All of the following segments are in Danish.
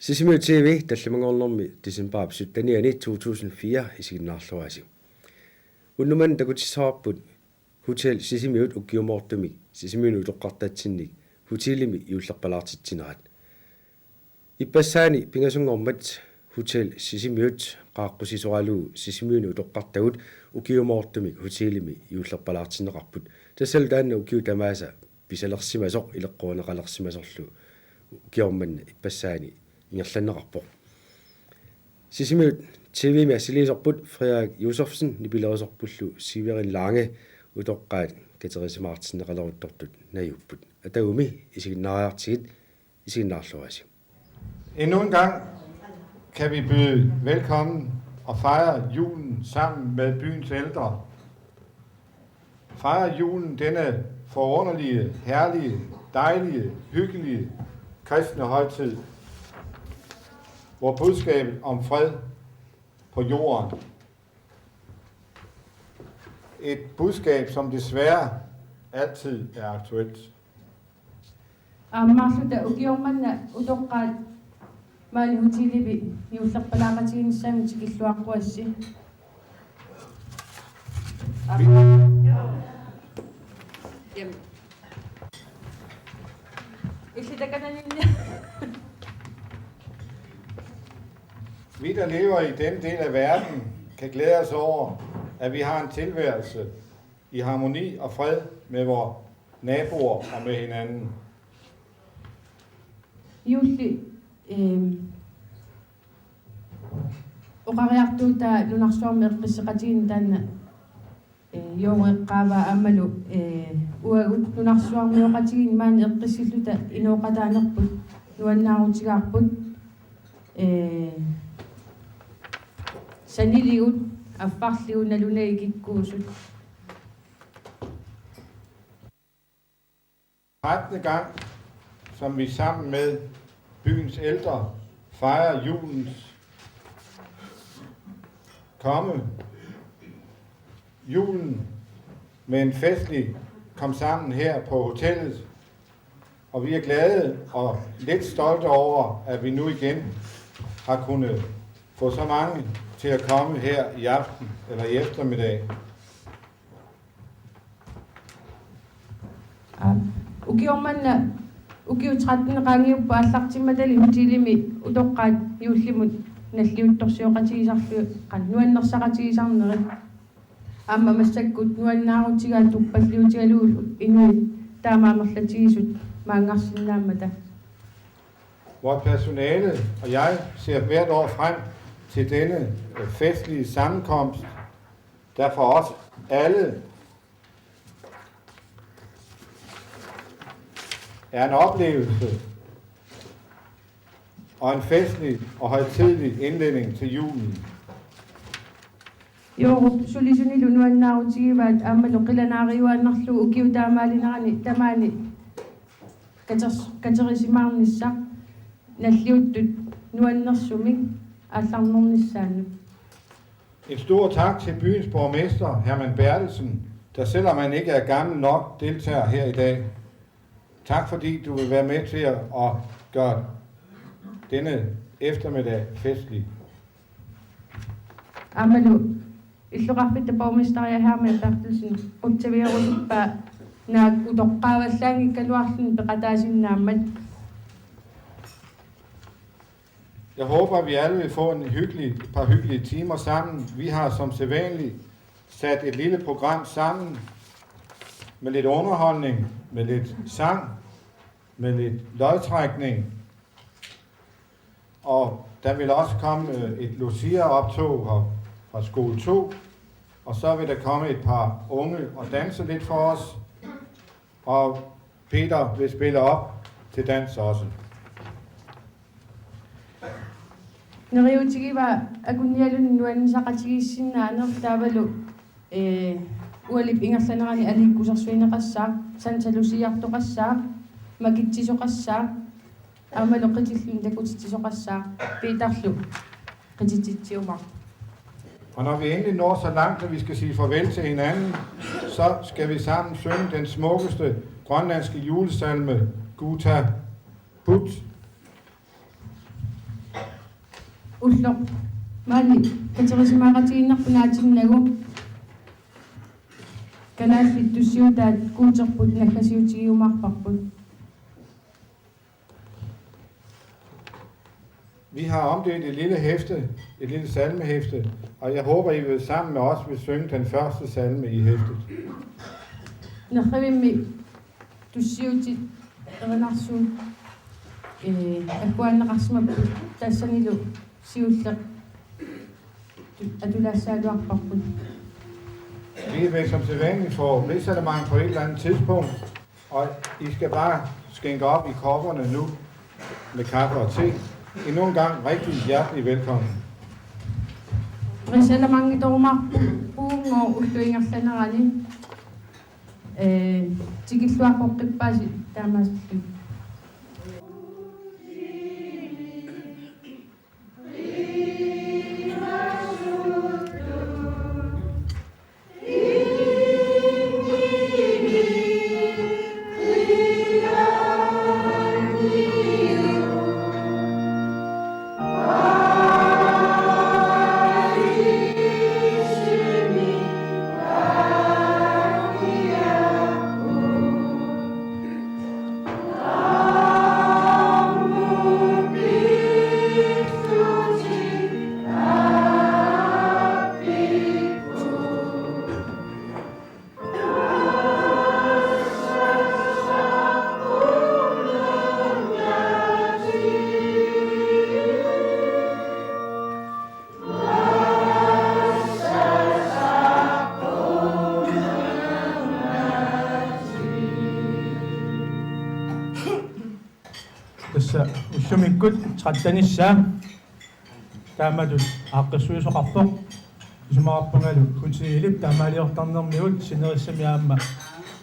Sisimiu TV tallamangornermi December 2004 isiginnaarluasi. Unnuman takutissarput Hotel Sisimiut ukkiumortumi Sisimiunu utoqqartatsinnik Hotelimi iullerpalaartitsineraat. Ipassaani pingasungormat Hotel Sisimiut qaaqqusisualuu Sisimiunu utoqqartagut ukkiumortumi Hotelimi iullerpalaartinneqarput tassal taanna ukkiu tamaasa pisalersimasoq ileqquuneqalersimasorlu ukiormanna ipassaani ingerlanneqarpoq. Sisimiut TV-mi assiliisorput Frederik Josefsen nipilerusorpullu Siverin Lange utoqqaat katerisimaartinneqaleruttortut najupput. Atagumi isiginnaariartigit isiginnaarluasi. Endnu en gang kan vi byde velkommen og fejre julen sammen med byens ældre. Fejre julen denne forunderlige, herlige, dejlige, hyggelige kristne højtid, hvor budskabet om fred på jorden. Et budskab, som desværre altid er aktuelt. Ammarluta ukiormanna utoqqaat maali hutilibi iullerpalaaqatiginissaami tikilluaqquassi. Jamen. Illitakananilla. Vi, der lever i denne del af verden, kan glæde os over, at vi har en tilværelse i harmoni og fred med vores naboer og med hinanden. Julli uqariartuuta lunarsuarmi eqqisseqatiin taanna yooriqqaava ammalu uagut lunarsuarmi oqatigin maani eqqisilluta inuoqataanerput nuannaarutigaarput saniligut affarligu nalunai kikkuusut. 13. gang, som vi sammen med byens ældre fejrer julens komme. Julen med en festlig kom sammen her på hotellet, og vi er glade og lidt stolte over, at vi nu igen har kunnet få så mange til at komme her i aften eller i eftermiddag. Ukiormanna ukiutrattinneqaangiuppa allartimmatali hutilimi utoqqaat iullimut nalliuttorsioqatigisarlu nuannersaqatigisarneri amma massakkut nuannaarutigaat uppalliutigaluul inuit taamaamerlatigisut maangarsinnaammata. Vort personale og jeg ser hvert år frem til denne festlige sammenkomst, der for os alle er en oplevelse og en festlig og højtidelig indledning til julen. Yo solisunilu nuannaarutigivaat ammalu qilanaariuaannarlu ukiutaamaalinarani tamaani katerisimaarnissaq nalliuttut nuannersumik allarnornissaannu. En stor tak til byens borgmester, Herman Bertelsen, der selvom han ikke er gammel nok, deltager her i dag. Tak fordi du vil være med til at gøre denne eftermiddag festlig. Amalu illuqarpitta borgmestaria Herman Bertelsen uttaviarusuppa naak utoqqaavallaangikkaluarlun peqataasinnaammat. Jeg håber, at vi alle vil få et par hyggelige timer sammen. Vi har som sædvanligt sat et lille program sammen med lidt underholdning, med lidt sang, med lidt lodtrækning. Og der vil også komme et Lucia-optog fra skole 2. Og så vil der komme et par unge og danse lidt for os. Og Peter vil spille op til dans også. Neriutigiva akunnialun nuannisaqatigissinnaanер taavalu ualip ingerlanerani aliikkusarsuineqassaaq santalusiartoqassaaq makittisoqassaaq amalu qitillun takutittisoqassaaq piitarlu qitittitsiumar. Og når vi endelig når så langt, at vi skal sige farvel til hinanden, så skal vi sammen synge den smukkeste grønlandske julesalme, Guta Put. ulloq maani katerisimaqatiginnarpunaatinnagu kanaallit tussiutaat kuuterput nakkasiutigiumarparput. Vi har omdelt et lille hæfte, et lille salmehæfte, og jeg håber, I vil sammen med os vil synge den første salme i hæftet. Naqrivimmi tussiutit erinarsuun akkuannaqarsmappu taassanilu siulleq atulaassaaluarparput. Vi vil som sædvanligt få risalemang på et eller andet tidspunkt, og I skal bare skænke op i kopperne nu med kaffe og te. Endnu en gang rigtig hjertelig velkommen. Risalemangitorumarpu uungo ulluingerlanerani tigilluarporqippaasi taamaaspi. Tässä ussumikut trattanissa taamadut aaqqissuisoqarpoq isumarappungalu kutiilip taamaaliortarnermiut sinerissamiaamma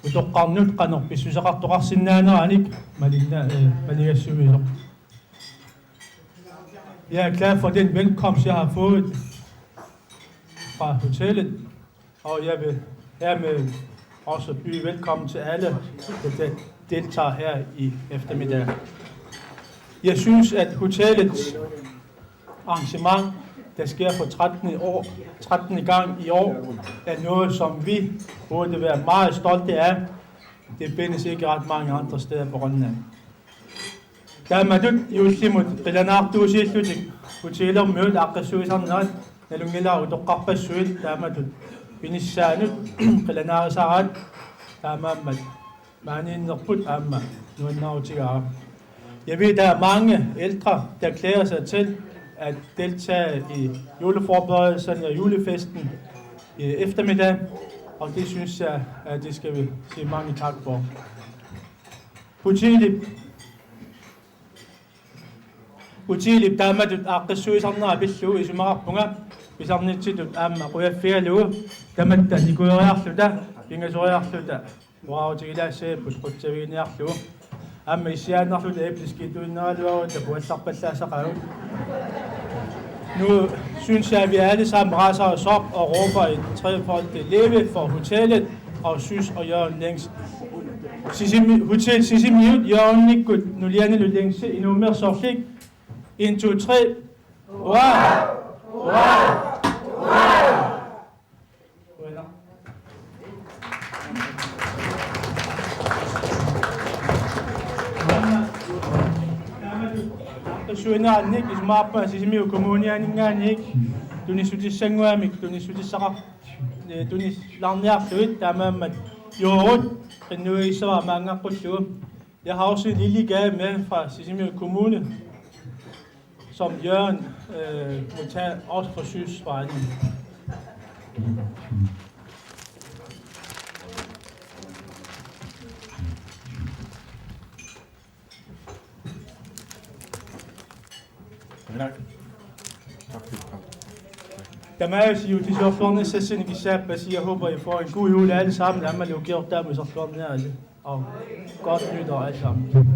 utoqqarnut qanor pissuseqartoqarsinnaaneranik maligassumisoq. Jeg er glad for den velkomst, jeg har fået fra hotellet, og jeg vil hermed også byde velkommen til alle, der deltager her i eftermiddag. Jeg synes, at hotellets arrangement, der sker for 13. gang i år, er noget, som vi burde være meget stolte af. Det findes ikke ret mange andre steder på Grønland. Taamadut yuullimut qilanartuusiillutik hotellermiut aaqqissuisarnaat nalungilau toqqarpassuit taamadut pinissaanut qilanaarisaraat taamaammat maaniinnerput aamma nuannarutigaa. Jeg ved, der er mange ældre, der klæder sig til at deltage i juleforberedelserne og julefesten i eftermiddag, og det synes jeg, at det skal vi sige mange tak for. Utilip taamadut aaqqissuisarnera pillu isumararpunga pisarnitsitut aamma quyafialugu tamatta nikueriarluta pingasoriarluta uautigilaassaiput qutsaviiniarlugu aamma issiaannarluta æbleskiduinneralluagut tapuallarpallaasaqagut. Nu synes jeg, at vi alle sammen rejser os op og råber et trefoldigt leve for hotellet og Sys og Jørgen Længs. Hotel Sisimiut, Jørgen Nikut, Nuliane Længs, endnu mere soflik. 1, 2, 3. Wow! Wow! Voilà. Suinaanik ismaappa sisimiu kommunianinngaanik tunissutissanguamik tunissutissaqar tunislarniarluit taamaammat joorut qinnuissaraa maangaqqullugu. Jeg har også en lille gave med fra Sisimiu Kommune, som Jørgen må tage også for Sys regning. Tamaasi utisorflorne sassinigissaappasi. Jeg håber, I får en god jul alle sammen. Lad mig lukke op der med sorflorne her. Og godt nytår alle sammen.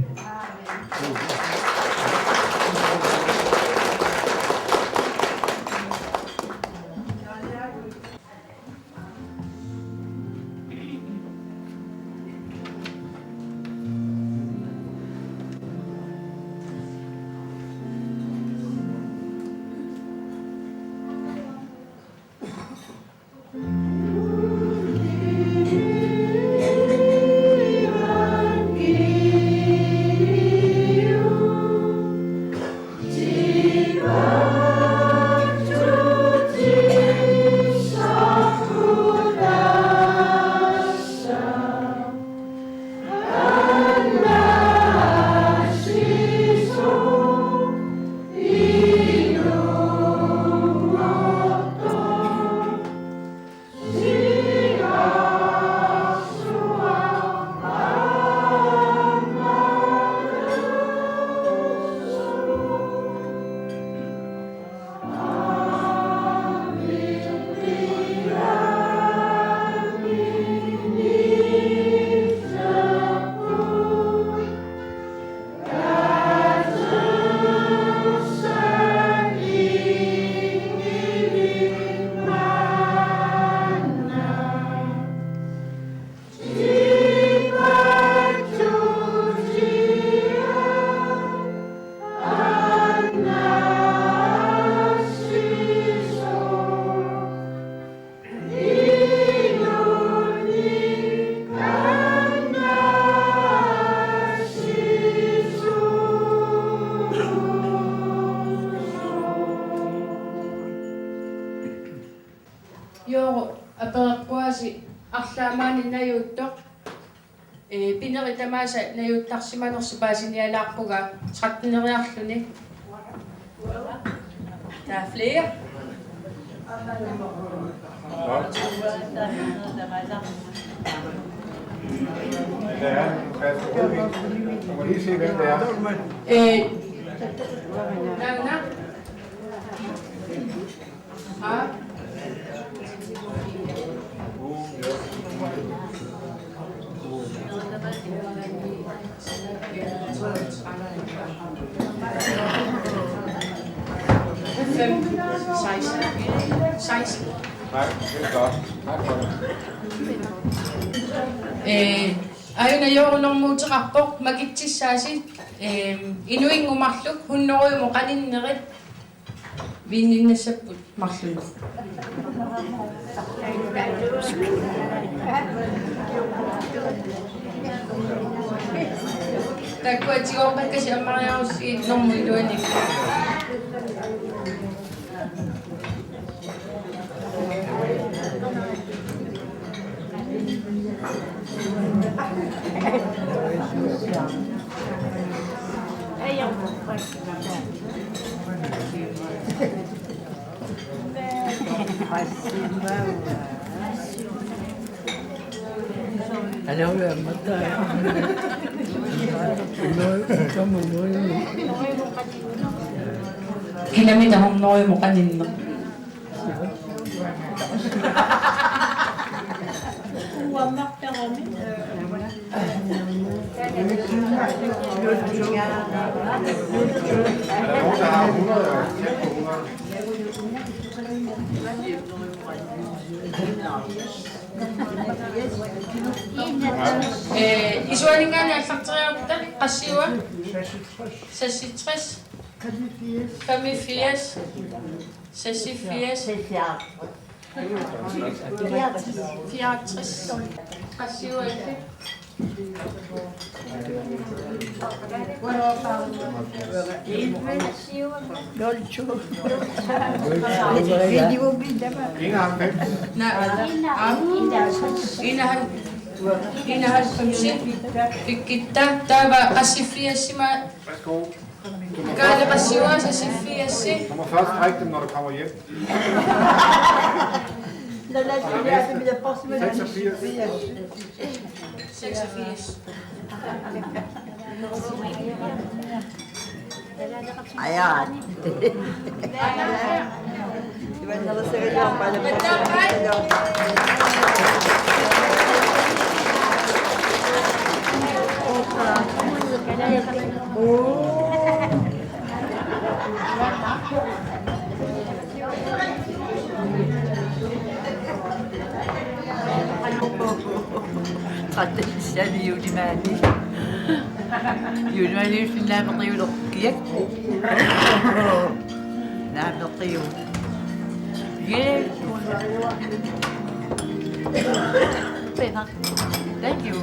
арлаамаани наюутто пинери тамааса наюуттарсиманерсипаасиниалаарпуга 13-нериарлүни. Der er flere. Der er en fast rødvin. Du må lige se, hvem det er. Navna. Ah. Fem, 16. Nej, det er godt. Tak for det. Ayun ayo muutaqarpoq makitsissaasi inuingumarluk hunnoruumo qaninnerit viinninnassaput marlunu. Takkuatigoorpakkasi ammariarussi normuluani. Kinamita hunnoruumo qaninneq. Er der nogen, der har 100 og tæt på 100? Isualingaani allarteriarta qassiua 66 85 86 64 qassiua ikke. Fikkitta tava qassifiassima. Værsgo. Kaale qassiua 86. Du må først trække dem, når du kommer hjem. 86. Ayan. Iba na lang sa kanya para Attention, Yudimani. Yudimani في النام طيب لقيك. نعم طيب. Thank you.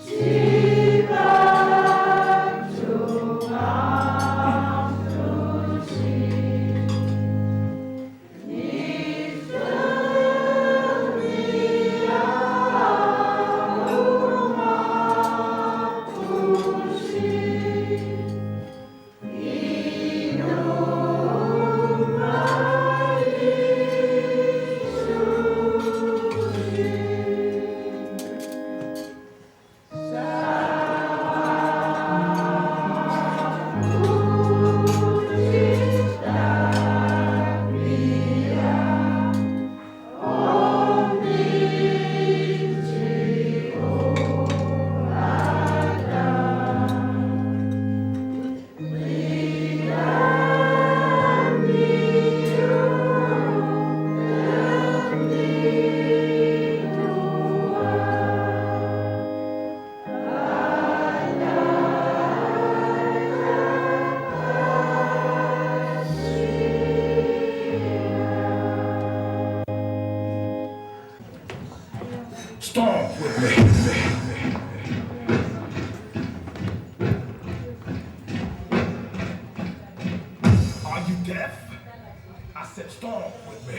Shiva said, storm with me.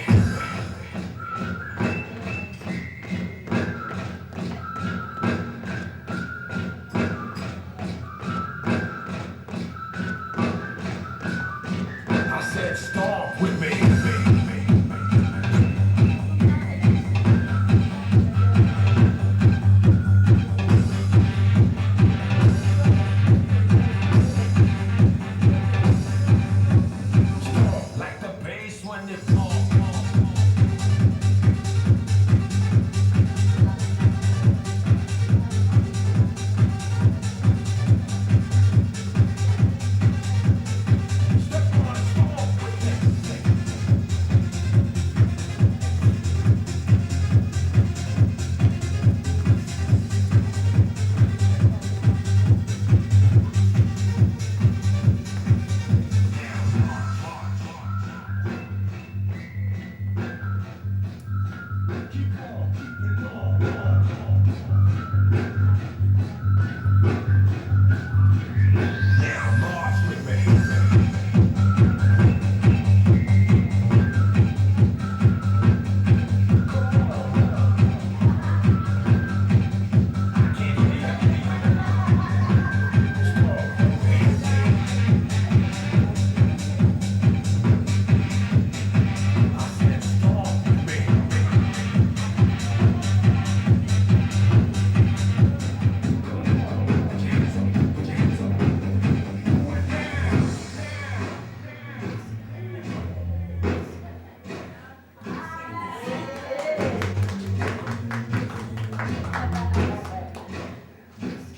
I said, storm with me. Storm like the bass when it falls. Step on it, storm with me. Now march with me. I said, storm with me.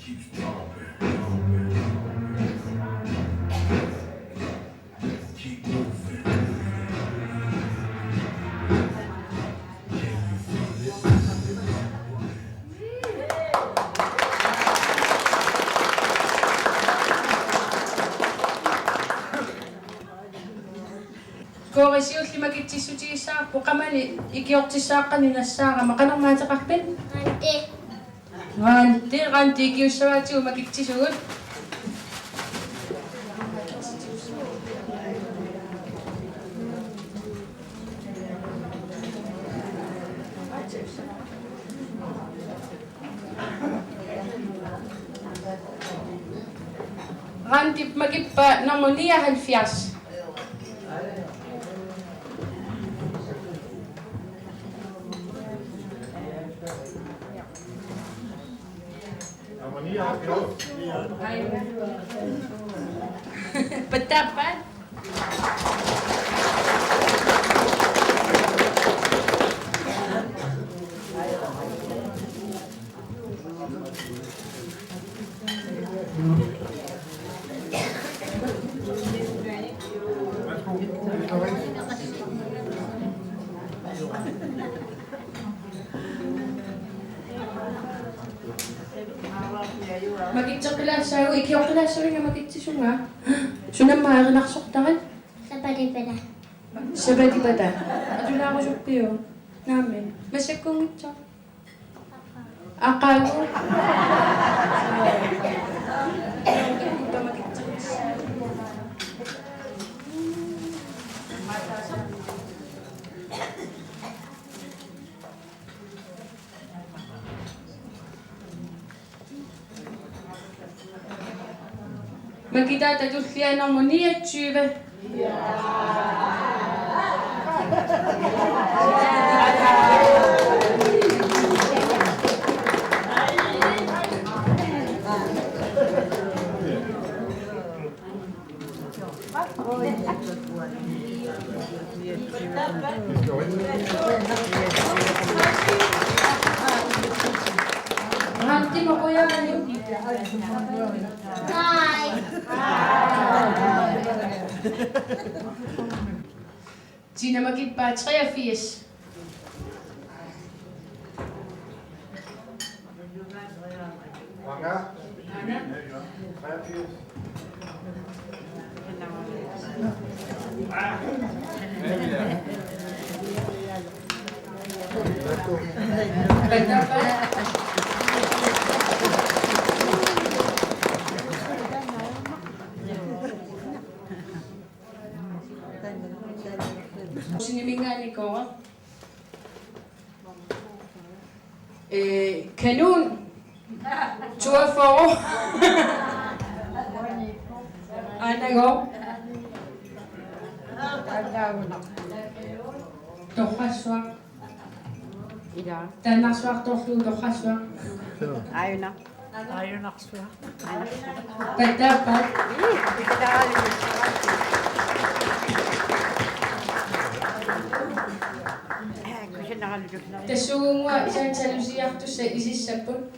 Keep stomping. Keep moving. Can you feel it? Koorisius limakitsisutigissaarpu qamani ikiortissaaqani nassaara maqanermaataqarpit Ranti ikiussavaatigu makitsisugut Ranti magippa narmonia halfias Patapan Magitsakilaasaru ikiortilaasaru nga magitsisuga sunamaarinaqsortarat Sapalipala. sabadibata atulaaqusuppiu naamin masakkungitsa aqaagu Magitata tullianermunia 20 Ranti mo kuya ano? Hi. Sina magitpa 83 Manga? 83. Kanon. Tor for. Anna går. Dohaswa. Danaswa dohlu dohaswa. Ayun ako siya. Padapat. Kasi nakalujok na. Tasungwa isang salusiyak to sa isisapon.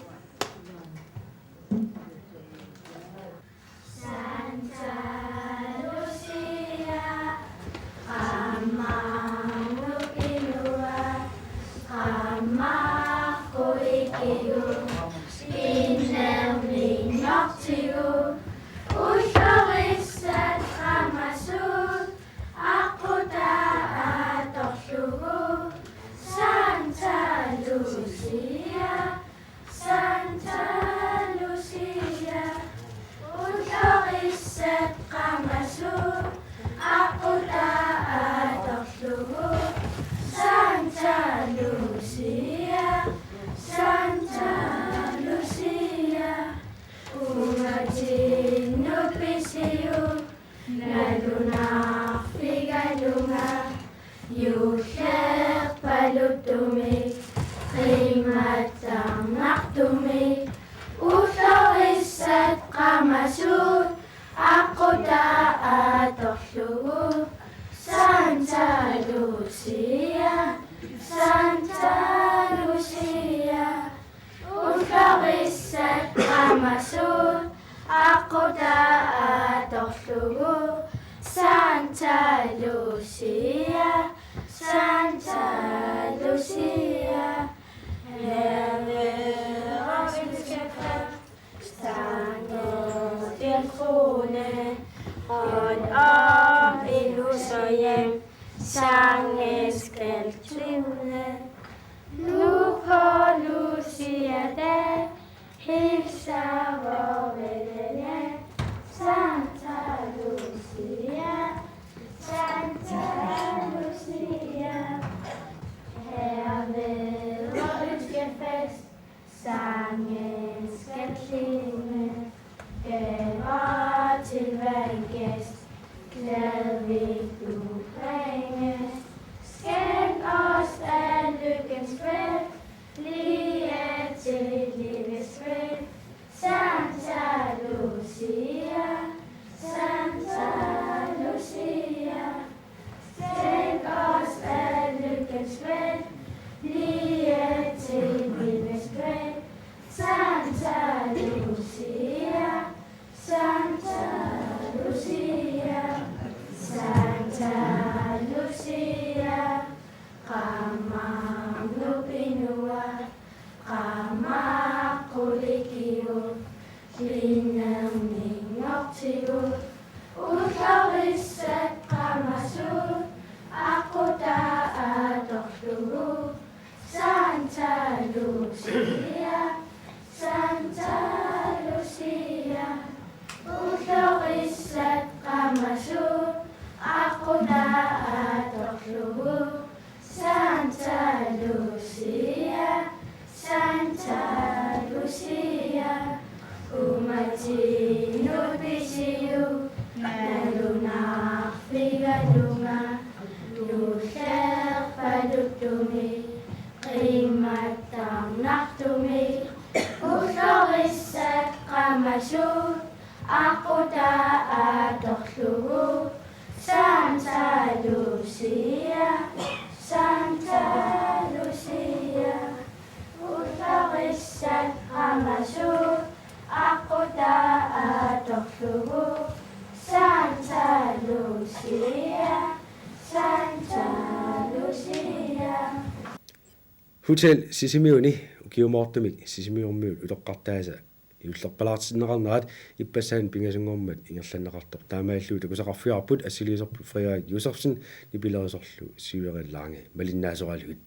Hotel Sisimiuni ukiumortumik Sisimiormiul uloqqartaasa iullerpalaartinneqarnerat ippassaan pingasungormat ingerlanneqartoq taamaalluu takusaqarfiarput assiliiserput Frederik Josefsen nipilerisorlu siuerillaangi malinnaasoralugut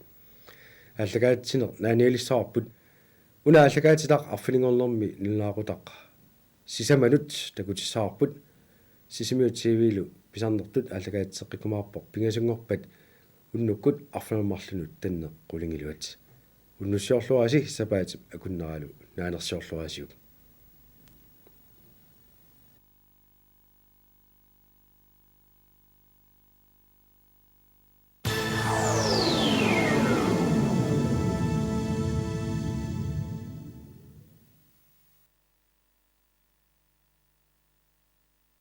ааллагаатсинер нааниалиссаарпут уна ааллагаатилақ арфилингорнэрми нилнаақутақ сисаманут такутиссаарпут сисимиут тивилу писарнертут ааллагаатсеққикумаарпор пингасунгорпат уннуккут арфинермарлунут танне қулингилуат unnussiorluarasi sapaat akunnaralu naanersiorluarasiuk